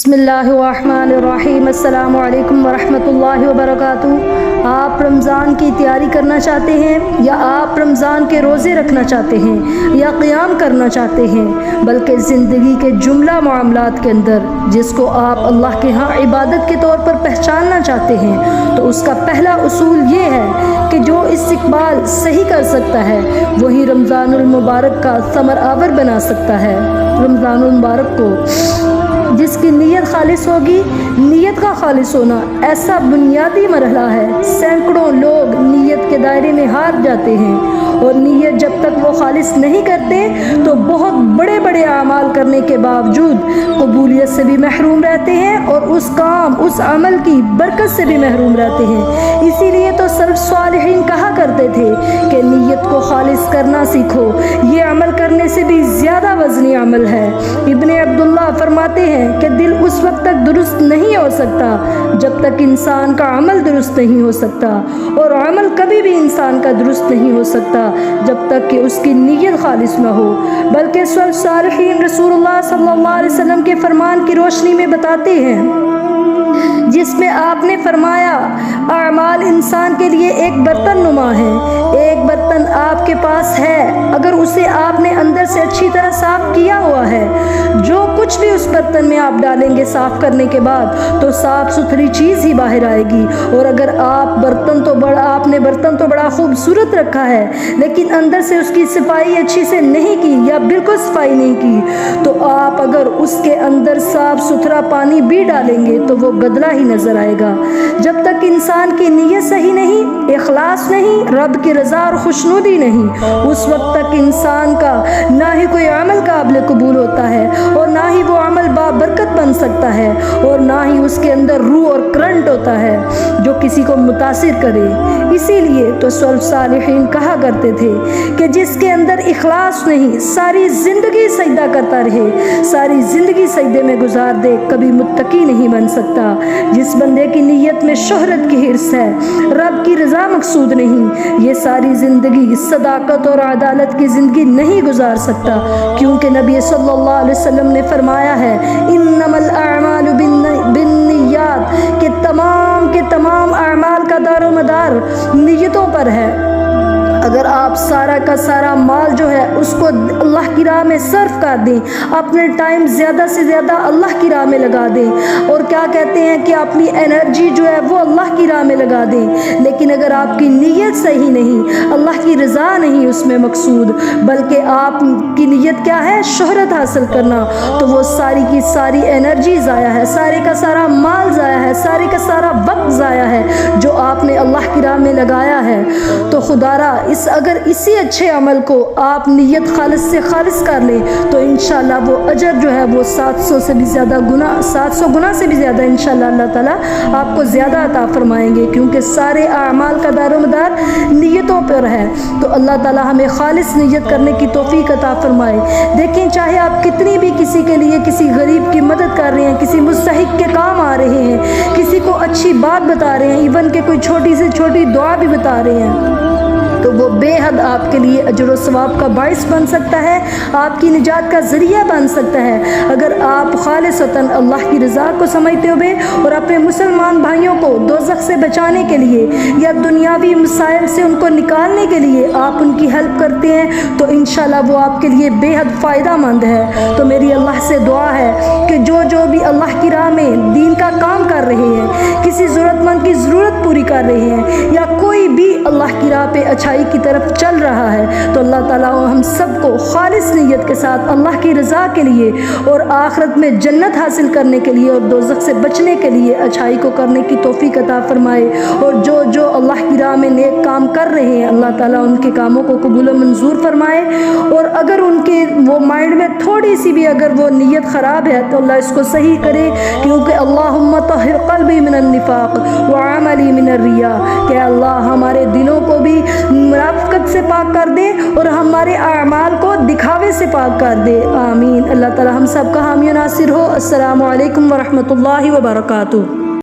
بسم اللہ الرحمن الرحیم۔ السلام علیکم ورحمۃ اللہ وبرکاتہ۔ آپ رمضان کی تیاری کرنا چاہتے ہیں یا آپ رمضان کے روزے رکھنا چاہتے ہیں یا قیام کرنا چاہتے ہیں، بلکہ زندگی کے جملہ معاملات کے اندر جس کو آپ اللہ کے ہاں عبادت کے طور پر پہچاننا چاہتے ہیں، تو اس کا پہلا اصول یہ ہے کہ جو استقبال صحیح کر سکتا ہے وہی رمضان المبارک کا ثمر آور بنا سکتا ہے۔ رمضان المبارک کو جس کی نیت خالص ہوگی، نیت کا خالص ہونا ایسا بنیادی مرحلہ ہے۔ سینکڑوں لوگ نیت کے دائرے میں ہار جاتے ہیں، اور نیت جب تک وہ خالص نہیں کرتے تو بہت بڑے بڑے اعمال کرنے کے باوجود قبولیت سے بھی محروم رہتے ہیں اور اس کام، اس عمل کی برکت سے بھی محروم رہتے ہیں۔ اسی لیے تو سلف صالحین کہا کرتے تھے کہ نیت کو خالص کرنا سیکھو، یہ عمل کرنے سے بھی زیادہ وزنی عمل ہے۔ ابن عبداللہ فرماتے ہیں کہ دل اس وقت تک درست نہیں ہو سکتا جب تک انسان کا عمل درست نہیں ہو سکتا، اور عمل کبھی بھی انسان کا درست نہیں ہو سکتا جب تک کہ اس کی نیت خالص نہ ہو۔ بلکہ سلف صالحین رسول اللہ صلی اللہ علیہ وسلم کے فرمان کی روشنی میں بتاتے ہیں، جس میں آپ نے فرمایا اعمال انسان کے لیے ایک برتن نما ہے۔ ایک برتن آپ کے پاس ہے، اگر اسے آپ نے اندر سے اچھی طرح صاف کیا ہوا ہے، جو کچھ بھی اس برتن میں آپ ڈالیں گے صاف کرنے کے بعد تو صاف ستھری چیز ہی باہر آئے گی۔ اور اگر آپ نے برتن تو بڑا خوبصورت رکھا ہے لیکن اندر سے اس کی صفائی اچھی سے نہیں کی یا بالکل صفائی نہیں کی، تو آپ اگر اس کے اندر صاف ستھرا پانی بھی ڈالیں گے تو وہ گدلا ہی نظر آئے گا۔ جب تک انسان کی نیت صحیح نہیں، اخلاص نہیں، رب کی رضا اور خوشنودی نہیں، اس وقت تک انسان کا نہ ہی کوئی عمل قابل قبول ہوتا ہے، اور نہ ہی وہ عمل بابرکت بن سکتا ہے، اور نہ ہی اس کے اندر روح اور کرنٹ ہوتا ہے جو کسی کو متاثر کرے۔ اسی لیے تو سلف صالحین کہا کرتے تھے کہ جس کے اندر اخلاص نہیں، ساری زندگی سجدہ کرتا رہے، ساری زندگی سجدے میں گزار دے، کبھی متقی نہیں بن سکتا۔ جس بندے کی نیت میں شہرت کی حرص ہے، رب کی رضا مقصود نہیں، یہ ساری زندگی صداقت اور عدالت کی زندگی نہیں گزار سکتا، کیونکہ نبی صلی اللہ علیہ وسلم نے فرمایا ہے انما الاعمال بالنیات، کہ تمام کے تمام اعمال کا دار و مدار نیتوں پر ہے۔ اگر آپ سارا کا سارا مال جو ہے اس کو اللہ کی راہ میں صرف کر دیں، اپنے ٹائم زیادہ سے زیادہ اللہ کی راہ میں لگا دیں، اور کیا کہتے ہیں کہ اپنی انرجی جو ہے وہ اللہ کی راہ میں لگا دیں، لیکن اگر آپ کی نیت صحیح نہیں، اللہ کی رضا نہیں اس میں مقصود، بلکہ آپ کی نیت کیا ہے، شہرت حاصل کرنا، تو وہ ساری کی ساری انرجی ضائع ہے، سارے کا سارا مال ضائع ہے، سارے کا سارا وقت ضائع ہے جو آپ نے اللہ کی راہ میں لگایا ہے۔ تو خدا را اگر اسی اچھے عمل کو آپ نیت خالص سے خالص کر لیں تو انشاءاللہ وہ اجر جو ہے وہ 700 سے بھی زیادہ گنا، 700 گنا سے بھی زیادہ انشاءاللہ اللہ تعالیٰ آپ کو زیادہ عطا فرمائیں گے، کیونکہ سارے اعمال کا دار و مدار نیتوں پر ہے۔ تو اللہ تعالیٰ ہمیں خالص نیت کرنے کی توفیق عطا فرمائے۔ دیکھیں، چاہے آپ کتنی بھی کسی کے لیے کسی غریب کی مدد کر رہے ہیں، کسی مستحق کے کام آ رہے ہیں، کسی کو اچھی بات بتا رہے ہیں، ایون کہ کوئی چھوٹی سے چھوٹی دعا بھی بتا رہے ہیں، تو وہ بے حد آپ کے لیے اجر و ثواب کا باعث بن سکتا ہے، آپ کی نجات کا ذریعہ بن سکتا ہے، اگر آپ خالصتاً اللہ کی رضا کو سمجھتے ہوئے اور اپنے مسلمان بھائیوں کو دوزخ سے بچانے کے لیے یا دنیاوی مسائل سے ان کو نکالنے کے لیے آپ ان کی ہیلپ کرتے ہیں، تو انشاءاللہ وہ آپ کے لیے بے حد فائدہ مند ہے۔ تو میری اللہ سے دعا ہے کہ جو بھی اللہ کی راہ میں دین کا کام کر رہے ہیں، کسی ضرورت مند کی ضرورت پوری کر رہے ہیں، یا کوئی بھی اللہ کی راہ پہ اچھائی کی طرف چل رہا ہے، تو اللہ تعالیٰ ہم سب کو خالص نیت کے ساتھ اللہ کی رضا کے لیے اور آخرت میں جنت حاصل کرنے کے لیے اور دوزخ سے بچنے کے لیے اچھائی کو کرنے کی توفیق عطا فرمائے۔ اور جو اللہ کی راہ میں نیک کام کر رہے ہیں، اللہ تعالیٰ ان کے کاموں کو قبول و منظور فرمائے، اور اگر ان کے وہ مائنڈ میں تھوڑی سی بھی اگر وہ نیت خراب ہے تو اللہ اس کو صحیح کرے، کیونکہ اللہم طہر قلبی من النفاق وعملی من الریا، کہ اللہ ہمارے دلوں کو بھی منافقت سے پاک کر دے اور ہمارے اعمال کو دکھاوے سے پاک کر دے، آمین۔ اللہ تعالی ہم سب کا حامی و ناصر ہو۔ السلام علیکم ورحمۃ اللہ وبرکاتہ۔